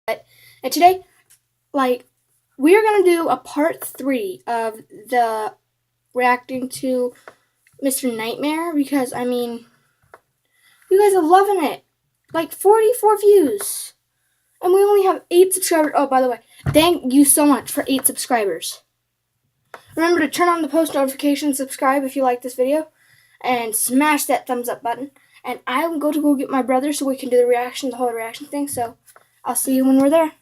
And today, we're gonna do a part 3 of the reacting to Mr. Nightmare because you guys are loving it. 44 views, and we only have 8 subscribers. Oh, by the way, thank you so much for 8 subscribers. Remember to turn on the post notifications, subscribe if you like this video, and smash that thumbs up button. And I will go get my brother so we can do the whole reaction thing. So I'll see you when we're there.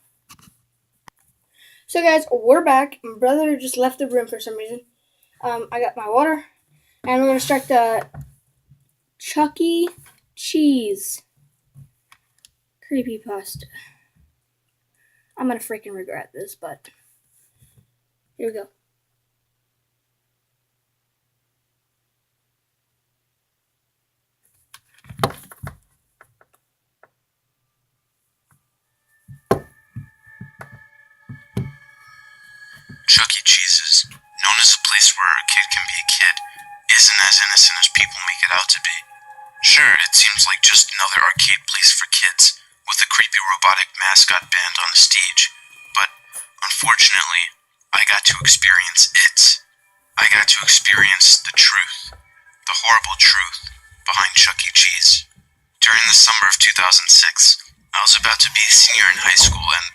So guys, we're back. My brother just left the room for some reason. I got my water, and we're gonna start the Chuck E. Cheese creepypasta. I'm gonna freaking regret this, but here we go. Chuck E. Cheese's, known as a place where a kid can be a kid, isn't as innocent as people make it out to be. Sure, it seems like just another arcade place for kids, with a creepy robotic mascot band on the stage, but unfortunately, I got to experience it. I got to experience the truth, the horrible truth, behind Chuck E. Cheese. During the summer of 2006, I was about to be a senior in high school and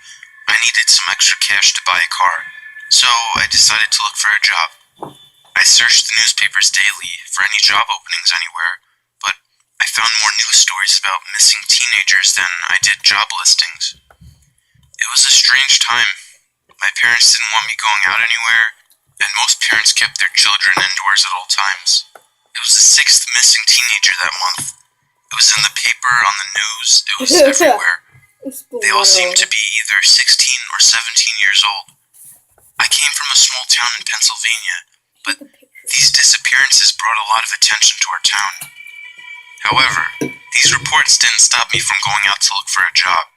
I needed some extra cash to buy a car. So I decided to look for a job. I searched the newspapers daily for any job openings anywhere, but I found more news stories about missing teenagers than I did job listings. It was a strange time. My parents didn't want me going out anywhere, and most parents kept their children indoors at all times. It was the 6th missing teenager that month. It was in the paper, on the news, it was everywhere. They all seemed to be either 16 or 17 years old. I came from a small town in Pennsylvania, but these disappearances brought a lot of attention to our town. However, these reports didn't stop me from going out to look for a job.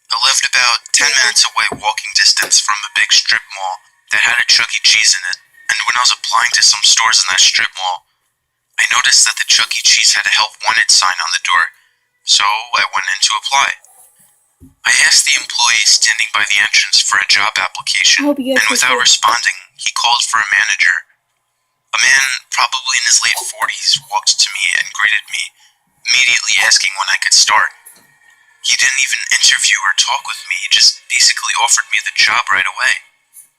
I lived about 10 minutes away walking distance from a big strip mall that had a Chuck E. Cheese in it, and when I was applying to some stores in that strip mall, I noticed that the Chuck E. Cheese had a help wanted sign on the door, so I went in to apply. I asked the employee standing by the entrance for a job application, and without responding, he called for a manager. A man, probably in his late 40s, walked to me and greeted me, immediately asking when I could start. He didn't even interview or talk with me, he just basically offered me the job right away.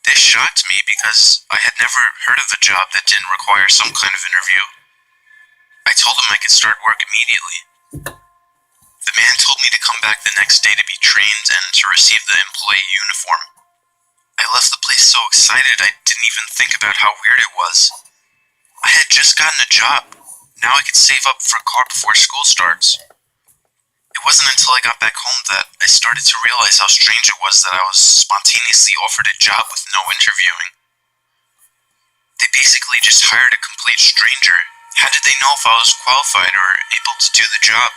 This shocked me because I had never heard of a job that didn't require some kind of interview. I told him I could start work immediately. The man told me to come back the next day to be trained and to receive the employee uniform. I left the place so excited I didn't even think about how weird it was. I had just gotten a job. Now I could save up for a car before school starts. It wasn't until I got back home that I started to realize how strange it was that I was spontaneously offered a job with no interviewing. They basically just hired a complete stranger. How did they know if I was qualified or able to do the job?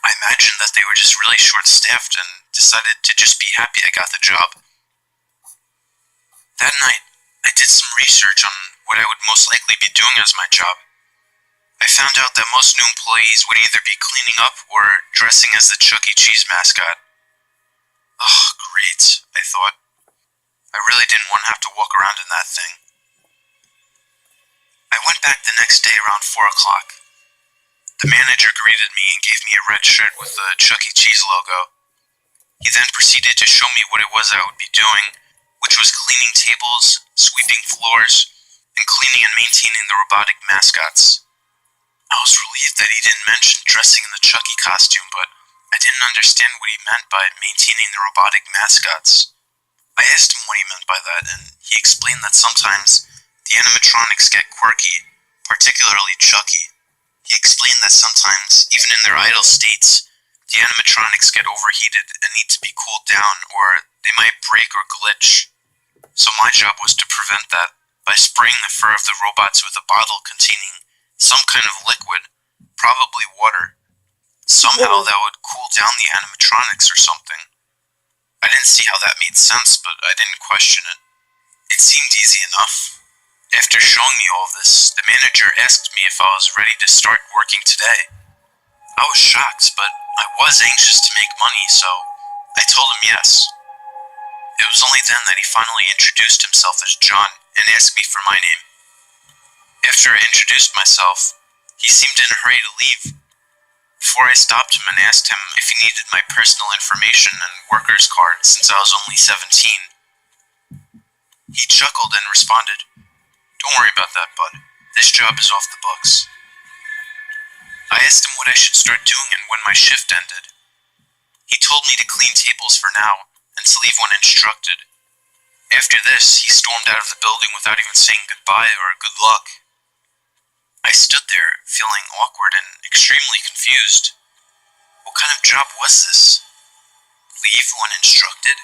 I imagined that they were just really short-staffed and decided to just be happy I got the job. That night, I did some research on what I would most likely be doing as my job. I found out that most new employees would either be cleaning up or dressing as the Chuck E. Cheese mascot. Ugh, great, I thought. I really didn't want to have to walk around in that thing. I went back the next day around 4 o'clock. The manager greeted me and gave me a red shirt with the Chuck E. Cheese logo. He then proceeded to show me what it was I would be doing, which was cleaning tables, sweeping floors, and cleaning and maintaining the robotic mascots. I was relieved that he didn't mention dressing in the Chuck E. costume, but I didn't understand what he meant by maintaining the robotic mascots. I asked him what he meant by that, and he explained that sometimes the animatronics get quirky, particularly Chucky. He explained that sometimes, even in their idle states, the animatronics get overheated and need to be cooled down, or they might break or glitch. So my job was to prevent that by spraying the fur of the robots with a bottle containing some kind of liquid, probably water. Somehow that would cool down the animatronics or something. I didn't see how that made sense, but I didn't question it. It seemed easy enough. After showing me all of this, the manager asked me if I was ready to start working today. I was shocked, but I was anxious to make money, so I told him yes. It was only then that he finally introduced himself as John and asked me for my name. After I introduced myself, he seemed in a hurry to leave. Before I stopped him and asked him if he needed my personal information and worker's card since I was only 17, he chuckled and responded, "Don't worry about that, bud. This job is off the books." I asked him what I should start doing and when my shift ended. He told me to clean tables for now and to leave when instructed. After this, he stormed out of the building without even saying goodbye or good luck. I stood there, feeling awkward and extremely confused. What kind of job was this? Leave when instructed?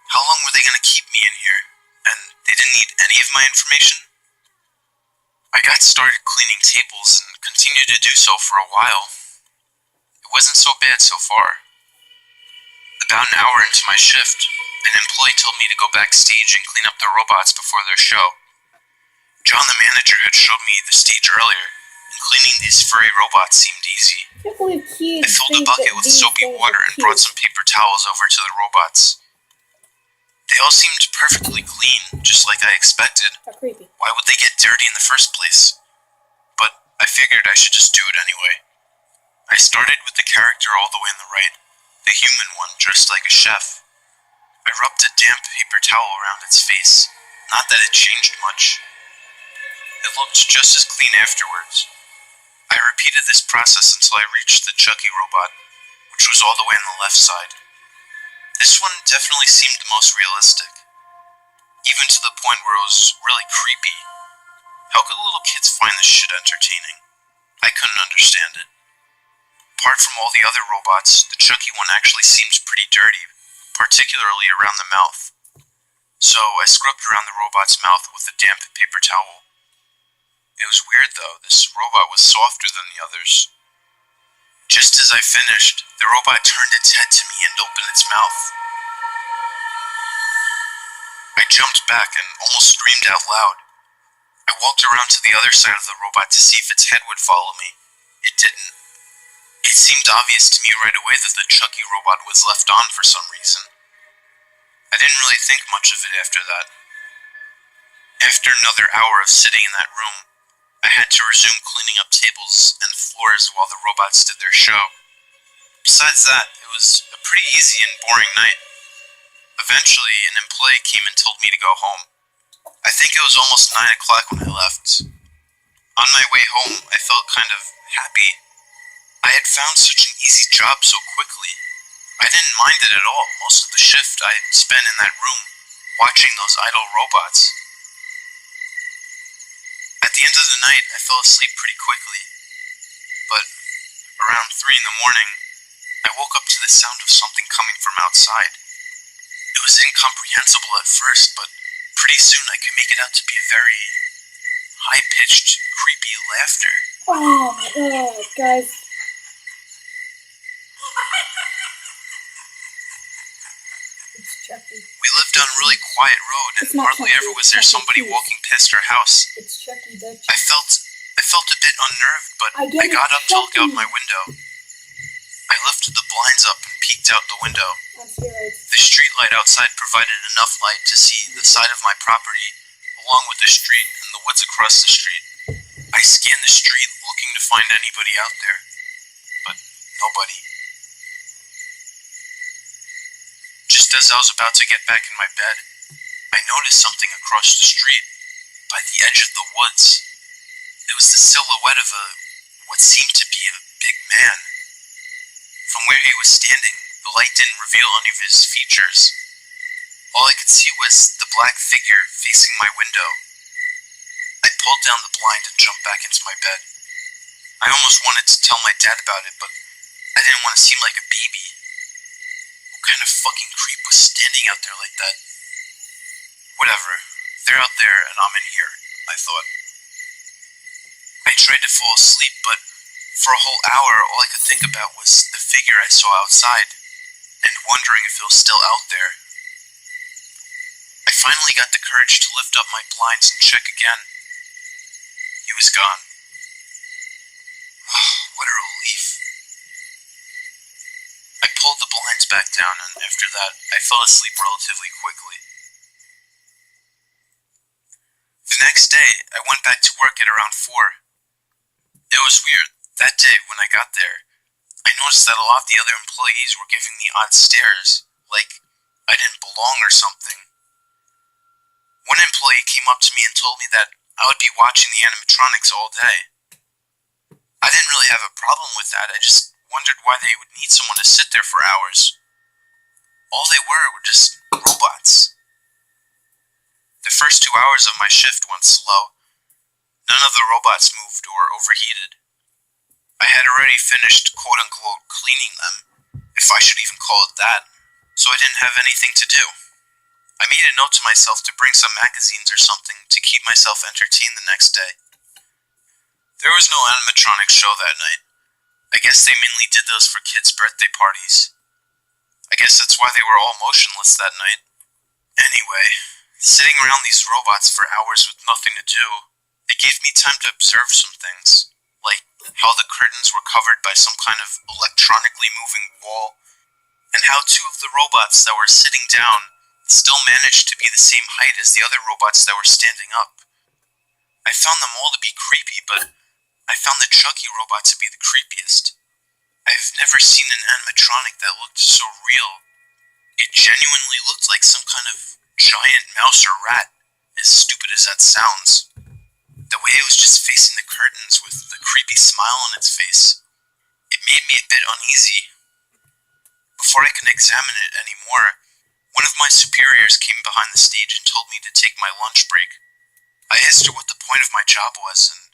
How long were they going to keep me in here? And they didn't need any of my information? I got started cleaning tables and continued to do so for a while. It wasn't so bad so far. About an hour into my shift, an employee told me to go backstage and clean up the robots before their show. John, the manager, had showed me the stage earlier, and cleaning these furry robots seemed easy. I can't believe kids I filled a think bucket that with these soapy things water are and brought cute. some paper towels over to the robots. They all seemed perfectly clean, just like I expected. How creepy. Why would they get dirty in the first place? But I figured I should just do it anyway. I started with the character all the way on the right, the human one dressed like a chef. I rubbed a damp paper towel around its face. Not that it changed much. It looked just as clean afterwards. I repeated this process until I reached the Chucky robot, which was all the way on the left side. This one definitely seemed the most realistic, even to the point where it was really creepy. How could little kids find this shit entertaining? I couldn't understand it. Apart from all the other robots, the Chucky one actually seems pretty dirty, particularly around the mouth. So I scrubbed around the robot's mouth with a damp paper towel. It was weird though, this robot was softer than the others. Just as I finished, the robot turned its head to me and opened its mouth. I jumped back and almost screamed out loud. I walked around to the other side of the robot to see if its head would follow me. It didn't. It seemed obvious to me right away that the Chucky robot was left on for some reason. I didn't really think much of it after that. After another hour of sitting in that room, I had to resume cleaning up tables and floors while the robots did their show. Besides that, it was a pretty easy and boring night. Eventually, an employee came and told me to go home. I think it was almost 9 o'clock when I left. On my way home, I felt kind of happy. I had found such an easy job so quickly. I didn't mind it at all. Most of the shift I had spent in that room, watching those idle robots. At the end of the night, I fell asleep pretty quickly. But around 3 in the morning, I woke up to the sound of something coming from outside. It was incomprehensible at first, but pretty soon I could make it out to be a very high-pitched, creepy laughter. Oh my god, guys. It's Chucky. We lived on a really quiet road, and It's not hardly Chucky, ever was it's there Chucky, somebody please. walking past our house. It's Chucky the I felt a bit unnerved, but I get I got it, up to look out Chucky. my window. I lifted the blinds up and peeked out the window. On steroids. The street light outside provided enough light to see the side of my property, along with the street and the woods across the street. I scanned the street looking to find anybody out there, but nobody. Just as I was about to get back in my bed, I noticed something across the street, by the edge of the woods. It was the silhouette of what seemed to be a big man. From where he was standing, the light didn't reveal any of his features. All I could see was the black figure facing my window. I pulled down the blind and jumped back into my bed. I almost wanted to tell my dad about it, but I didn't want to seem like a baby. What kind of fucking creep was standing out there like that? Whatever. They're out there and I'm in here, I thought. I tried to fall asleep, but for a whole hour, all I could think about was the figure I saw outside, and wondering if it was still out there. I finally got the courage to lift up my blinds and check again. He was gone. Oh, what a relief. I pulled the blinds headphones back down, and after that, I fell asleep relatively quickly. The next day, I went back to work at around 4. It was weird. That day, when I got there, I noticed that a lot of the other employees were giving me odd stares, like I didn't belong or something. One employee came up to me and told me that I would be watching the animatronics all day. I didn't really have a problem with that, I just wondered why they would need someone to sit there for hours. All they were just robots. The first 2 hours of my shift went slow. None of the robots moved or overheated. I had already finished quote-unquote cleaning them, if I should even call it that, so I didn't have anything to do. I made a note to myself to bring some magazines or something to keep myself entertained the next day. There was no animatronics show that night. I guess they mainly did those for kids' birthday parties. I guess that's why they were all motionless that night. Anyway, sitting around these robots for hours with nothing to do, it gave me time to observe some things, like how the curtains were covered by some kind of electronically moving wall, and how 2 of the robots that were sitting down still managed to be the same height as the other robots that were standing up. I found them all to be creepy, but I found the Chucky robot to be the creepiest. I've never seen an animatronic that looked so real. It genuinely looked like some kind of giant mouse or rat, as stupid as that sounds. The way it was just facing the curtains with the creepy smile on its face, it made me a bit uneasy. Before I could examine it anymore, one of my superiors came behind the stage and told me to take my lunch break. I asked her what the point of my job was and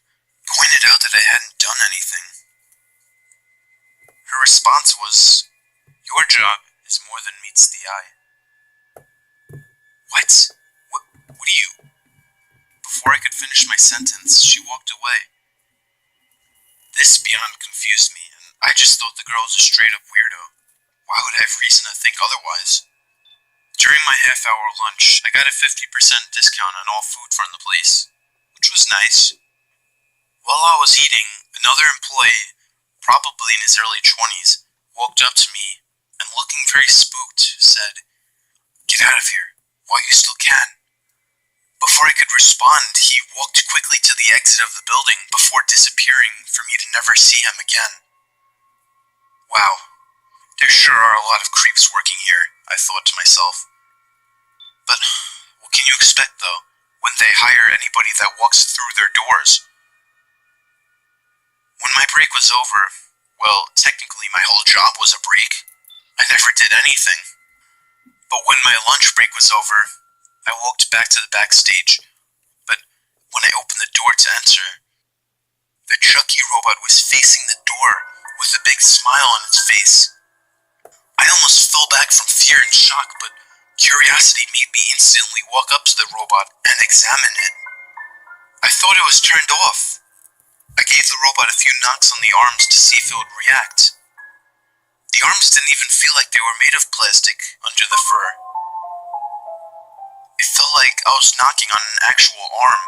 pointed out that I hadn't done anything. Her response was, "Your job is more than meets the eye." What? What do you... Before I could finish my sentence, she walked away. This beyond confused me, and I just thought the girl was a straight-up weirdo. Why would I have reason to think otherwise? During my half-hour lunch, I got a 50% discount on all food from the place, which was nice. While I was eating, another employee, probably in his early 20s, walked up to me and, looking very spooked, said, "Get out of here, while you still can." Before I could respond, he walked quickly to the exit of the building before disappearing for me to never see him again. Wow, there sure are a lot of creeps working here, I thought to myself. But what can you expect, though, when they hire anybody that walks through their doors? When my break was over, well, technically my whole job was a break. I never did anything. But when my lunch break was over, I walked back to the backstage, but when I opened the door to enter, the Chucky robot was facing the door with a big smile on its face. I almost fell back from fear and shock, but curiosity made me instantly walk up to the robot and examine it. I thought it was turned off. I gave the robot a few knocks on the arms to see if it would react. The arms didn't even feel like they were made of plastic under the fur. It felt like I was knocking on an actual arm.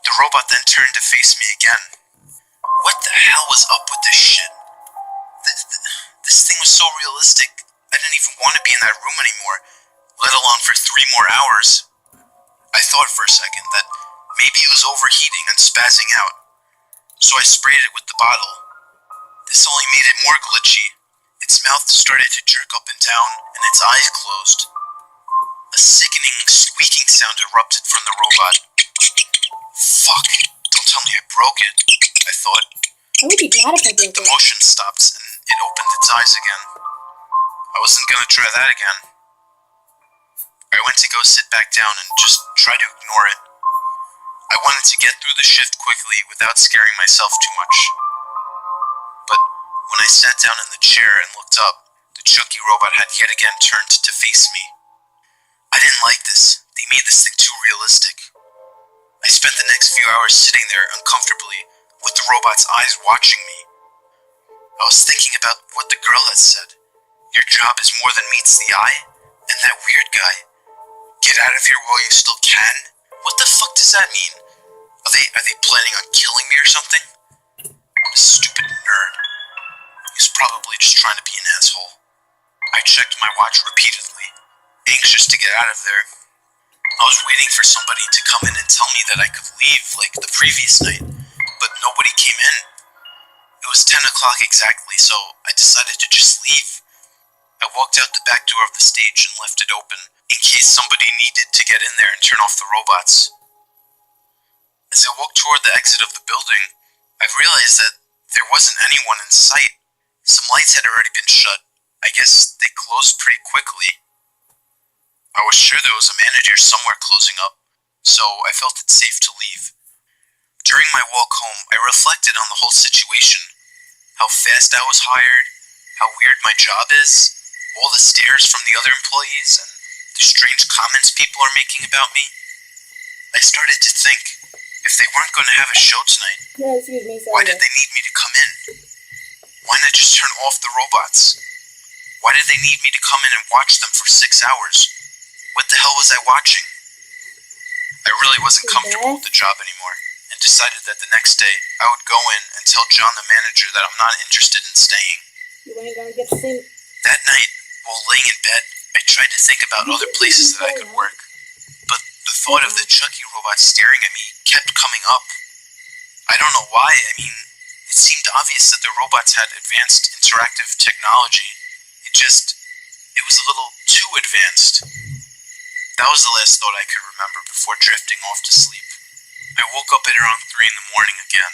The robot then turned to face me again. What the hell was up with this shit? This thing was so realistic, I didn't even want to be in that room anymore, let alone for 3 more hours. I thought for a second that maybe it was overheating and spazzing out, so I sprayed it with the bottle. This only made it more glitchy. Its mouth started to jerk up and down, and its eyes closed. A sickening, squeaking sound erupted from the robot. Fuck, don't tell me I broke it, I thought. I would be glad if I broke The it. motion stopped, and it opened its eyes again. I wasn't gonna try that again. I went to go sit back down and just try to ignore it. I wanted to get through the shift quickly without scaring myself too much. But when I sat down in the chair and looked up, the Chucky robot had yet again turned to face me. I didn't like this. They made this thing too realistic. I spent the next few hours sitting there uncomfortably, with the robot's eyes watching me. I was thinking about what the girl had said. Your job is more than meets the eye? And that weird guy. Get out of here while you still can? What the fuck does that mean? Are they planning on killing me or something? Stupid nerd. He's probably just trying to be an asshole. I checked my watch repeatedly, anxious to get out of there. I was waiting for somebody to come in and tell me that I could leave like the previous night, but nobody came in. It was 10 o'clock exactly, so I decided to just leave. I walked out the back door of the stage and left it open in case somebody needed to get in there and turn off the robots. As I walked toward the exit of the building, I realized that there wasn't anyone in sight. Some lights had already been shut. I guess they closed pretty quickly. I was sure there was a manager somewhere closing up, so I felt it safe to leave. During my walk home, I reflected on the whole situation. How fast I was hired, how weird my job is, all the stares from the other employees, and the strange comments people are making about me. I started to think, if they weren't going to have a show tonight, why did they need me to come in? Why not just turn off the robots? Why did they need me to come in and watch them for 6 hours? What the hell was I watching? I really wasn't comfortable with the job anymore, and decided that the next day I would go in and tell John the manager that I'm not interested in staying. You ain't gonna get to see. That night, while laying in bed, I tried to think about other places that I could work, but the thought of the Chucky robot staring at me kept coming up. I don't know why. I mean, it seemed obvious that the robots had advanced interactive technology. It was a little too advanced. That was the last thought I could remember before drifting off to sleep. I woke up at around 3 in the morning again,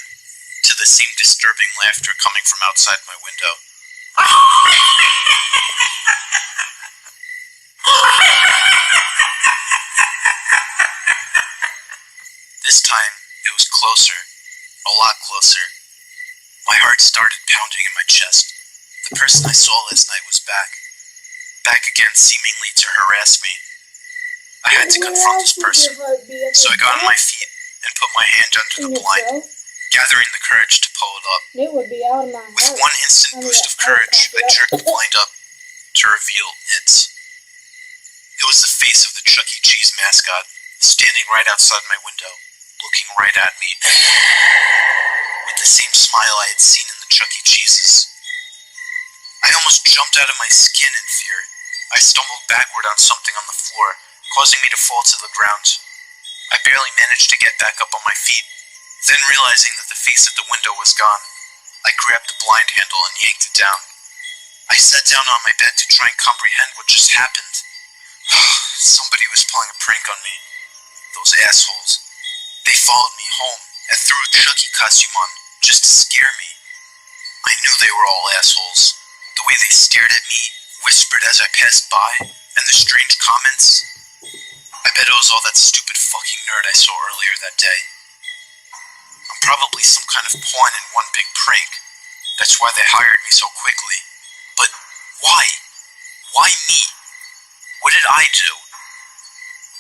to the same disturbing laughter coming from outside my window. This time, it was closer, a lot closer. My heart started pounding in my chest. The person I saw last night was back again seemingly to harass me. I had to confront this person, so I got on my feet and put my hand under the blind, gathering the courage to pull it up. It would be out of my With heart. one instant boost of courage, I jerked the blind up to reveal it. It was the face of the Chuck E. Cheese mascot, standing right outside my window, looking right at me, with the same smile I had seen in the Chuck E. Cheeses. I almost jumped out of my skin in fear. I stumbled backward on something on the floor, causing me to fall to the ground. I barely managed to get back up on my feet, then realizing that the face at the window was gone, I grabbed the blind handle and yanked it down. I sat down on my bed to try and comprehend what just happened. Somebody was pulling a prank on me. Those assholes. They followed me home and threw a Chucky costume on just to scare me. I knew they were all assholes. The way they stared at me, whispered as I passed by, and the strange comments. I bet it was all that stupid fucking nerd I saw earlier that day. I'm probably some kind of pawn in one big prank. That's why they hired me so quickly. But why? Why me? What did I do?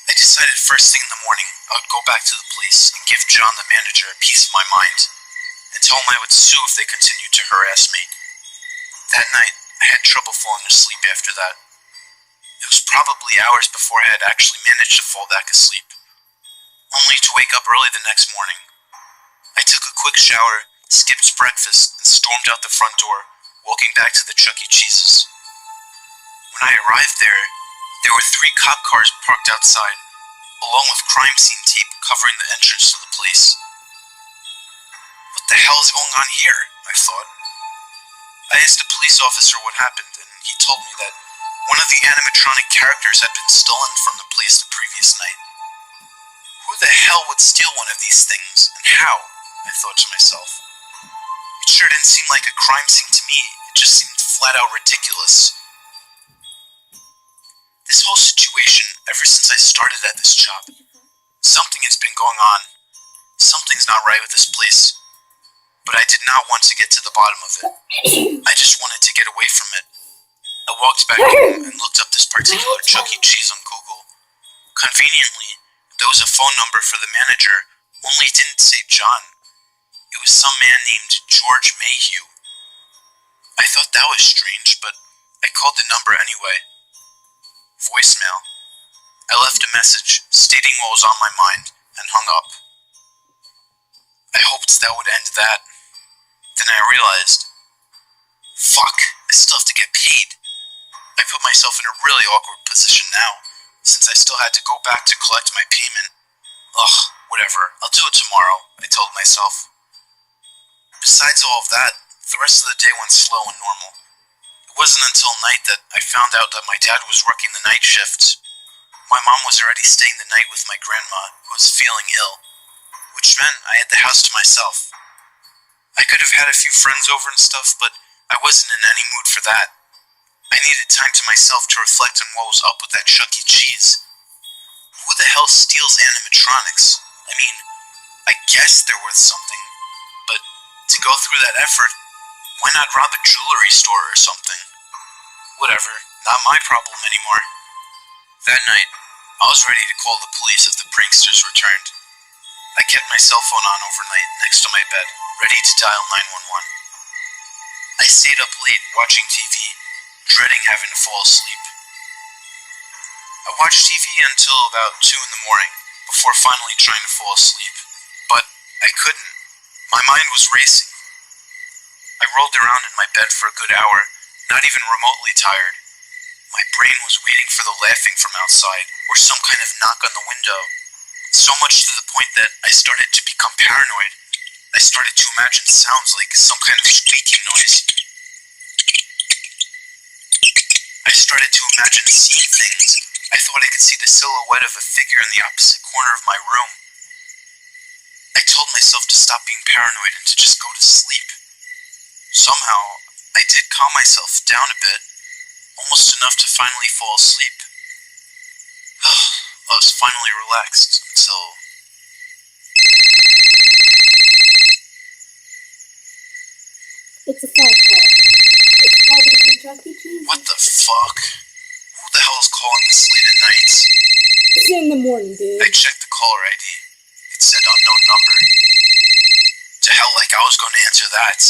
I decided first thing in the morning I would go back to the police and give John the manager a piece of my mind, and tell him I would sue if they continued to harass me. That night, I had trouble falling asleep after that. It was probably hours before I had actually managed to fall back asleep, only to wake up early the next morning. I took a quick shower, skipped breakfast, and stormed out the front door, walking back to the Chuck E. Cheese's. When I arrived there were 3 cop cars parked outside, along with crime scene tape covering the entrance to the place. What the hell is going on here? I thought. I asked a police officer what happened, and he told me that one of the animatronic characters had been stolen from the place the previous night. Who the hell would steal one of these things, and how? I thought to myself. It sure didn't seem like a crime scene to me. It just seemed flat out ridiculous. This whole situation, ever since I started at this job, something has been going on. Something's not right with this place. But I did not want to get to the bottom of it. I just wanted to get away from it. I walked back home and looked up this particular Chuck E. Cheese on Google. Conveniently, there was a phone number for the manager, only it didn't say John. It was some man named George Mayhew. I thought that was strange, but I called the number anyway. Voicemail. I left a message stating what was on my mind and hung up. I hoped that would end that. Then I realized, fuck, I still have to get paid. I put myself in a really awkward position now, since I still had to go back to collect my payment. Ugh, whatever, I'll do it tomorrow, I told myself. Besides all of that, the rest of the day went slow and normal. It wasn't until night that I found out that my dad was working the night shifts. My mom was already staying the night with my grandma, who was feeling ill, which meant I had the house to myself. I could have had a few friends over and stuff, but I wasn't in any mood for that. I needed time to myself to reflect on what was up with that Chuck E. Cheese. Who the hell steals animatronics? I mean, I guess they're worth something, but to go through that effort, why not rob a jewelry store or something? Whatever, not my problem anymore. That night, I was ready to call the police if the pranksters returned. I kept my cell phone on overnight next to my bed, ready to dial 911. I stayed up late watching TV, dreading having to fall asleep. I watched TV until about 2 in the morning, before finally trying to fall asleep. But I couldn't. My mind was racing. I rolled around in my bed for a good hour, not even remotely tired. My brain was waiting for the laughing from outside, or some kind of knock on the window. So much to the point that I started to become paranoid. I started to imagine sounds like some kind of squeaking noise. I started to imagine seeing things. I thought I could see the silhouette of a figure in the opposite corner of my room. I told myself to stop being paranoid and to just go to sleep. Somehow, I did calm myself down a bit, almost enough to finally fall asleep. I was finally relaxed until... It's a phone call. It's probably from Chuck E. Cheese. What the fuck? Who the hell is calling this late at night? It's in the morning, dude. I checked the caller ID. It said unknown number. To hell, like I was going to answer that.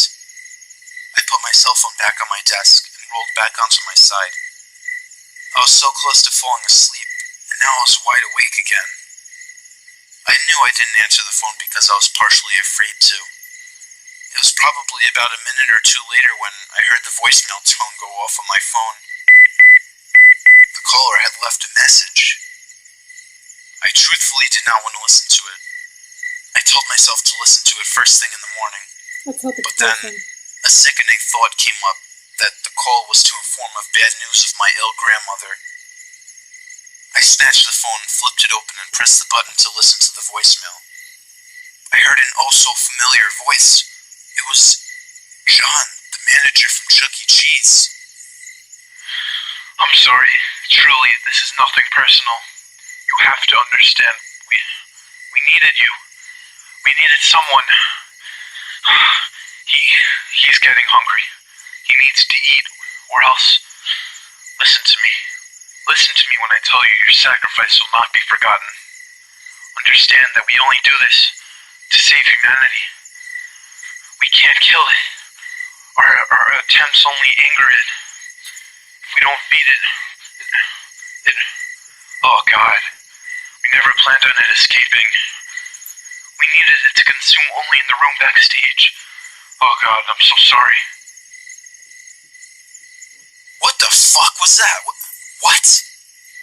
I put my cell phone back on my desk and rolled back onto my side. I was so close to falling asleep, and now I was wide awake again. I knew I didn't answer the phone because I was partially afraid to. It was probably about a minute or two later when I heard the voicemail tone go off on my phone. The caller had left a message. I truthfully did not want to listen to it. I told myself to listen to it first thing in the morning. Let's hope it's But then, a sickening thought came up that the call was to inform of bad news of my ill grandmother. I snatched the phone, flipped it open, and pressed the button to listen to the voicemail. I heard an oh-so-familiar voice. It was John, the manager from Chuck E. Cheese. I'm sorry. Truly, this is nothing personal. You have to understand. We needed you. We needed someone. He's getting hungry. He needs to eat, or else... Listen to me. Listen to me when I tell you your sacrifice will not be forgotten. Understand that we only do this to save humanity. We can't kill it. Our attempts only anger it. If we don't feed it... Oh God. We never planned on it escaping. We needed it to consume only in the room backstage. Oh God, I'm so sorry. What the fuck was that? What?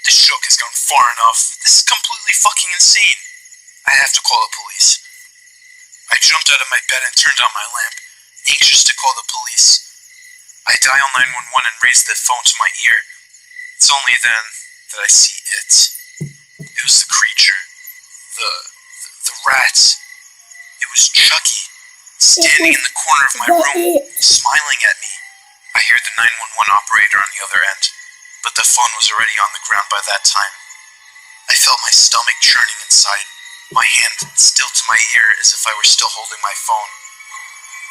This joke has gone far enough. This is completely fucking insane. I have to call the police. I jumped out of my bed and turned on my lamp, anxious to call the police. I dial 911 and raise the phone to my ear. It's only then that I see it. It was the creature. The rat. It was Chucky, standing in the corner of my room, smiling at me. I heard the 911 operator on the other end, but the phone was already on the ground by that time. I felt my stomach churning inside, my hand still to my ear as if I were still holding my phone.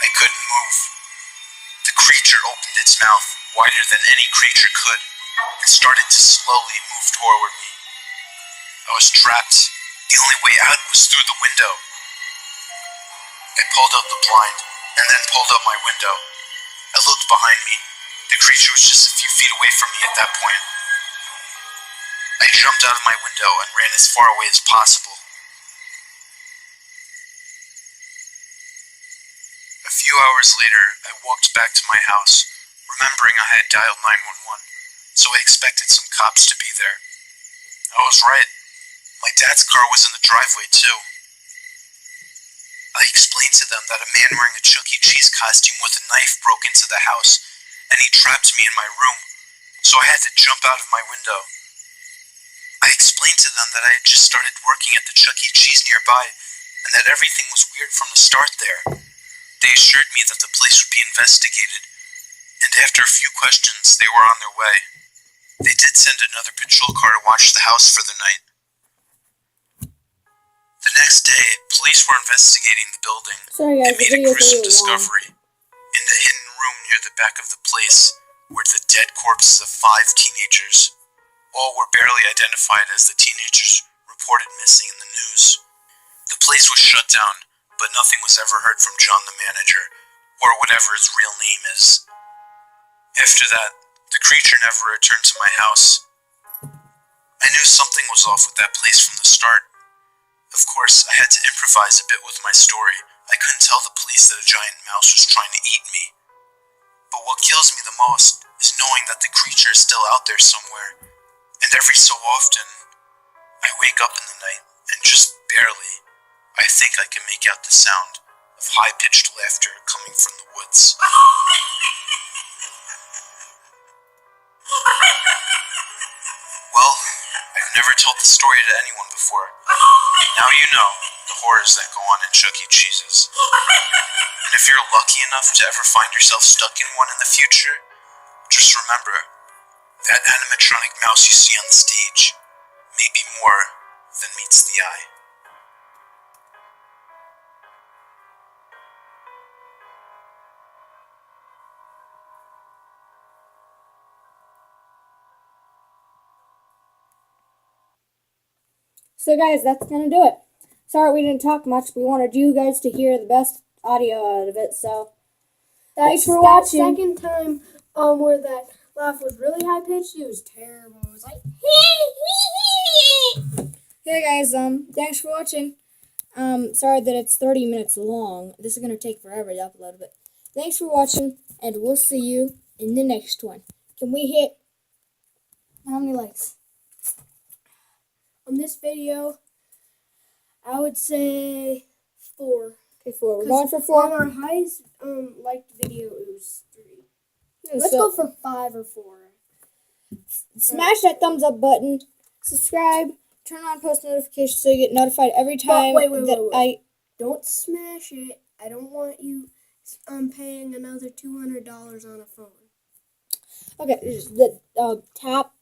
I couldn't move. The creature opened its mouth wider than any creature could and started to slowly move toward me. I was trapped. The only way out was through the window. I pulled up the blind and then pulled up my window. I looked behind me. The creature was just a few feet away from me at that point. I jumped out of my window and ran as far away as possible. A few hours later, I walked back to my house, remembering I had dialed 911, so I expected some cops to be there. I was right. My dad's car was in the driveway, too. I explained to them that a man wearing a Chuck E. Cheese costume with a knife broke into the house, and he trapped me in my room, so I had to jump out of my window. I explained to them that I had just started working at the Chuck E. Cheese nearby, and that everything was weird from the start there. They assured me that the place would be investigated, and after a few questions, they were on their way. They did send another patrol car to watch the house for the night. The next day, police were investigating the building and made a gruesome discovery. In the hidden room near the back of the place were the dead corpses of 5 teenagers. All were barely identified as the teenagers reported missing in the news. The place was shut down, but nothing was ever heard from John the manager, or whatever his real name is. After that, the creature never returned to my house. I knew something was off with that place from the start. Of course, I had to improvise a bit with my story. I couldn't tell the police that a giant mouse was trying to eat me. But what kills me the most is knowing that the creature is still out there somewhere, and every so often, I wake up in the night, and just barely, I think I can make out the sound of high-pitched laughter coming from the woods. Well, I've never told the story to anyone before. Now you know the horrors that go on in Chuck E. Cheese's. And if you're lucky enough to ever find yourself stuck in one in the future, just remember, that animatronic mouse you see on the stage may be more than meets the eye. So guys, that's gonna do it. Sorry we didn't talk much. We wanted you guys to hear the best audio out of it. So thanks for watching. That second time, where that laugh was really high pitched, it was terrible. It was like, Hey guys, thanks for watching. Sorry that it's 30 minutes long. This is gonna take forever to upload, but thanks for watching, and we'll see you in the next one. Can we hit how many likes? on this video, I would say 4. Okay, 4. We're going for 4. On our highest liked video, it was 3. Yeah, Let's go for 5 or 4. Smash that thumbs up button. Subscribe. Turn on post notifications so you get notified every time wait. Don't smash it. I don't want you paying another $200 on a phone. Okay, just tap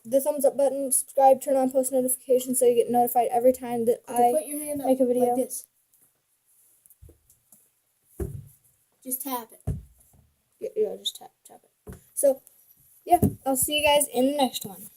the thumbs up button, subscribe, turn on post notifications so you get notified every time that I put your hand up make a video. like this. Just tap it. Yeah, just tap it. So, yeah, I'll see you guys in the next one.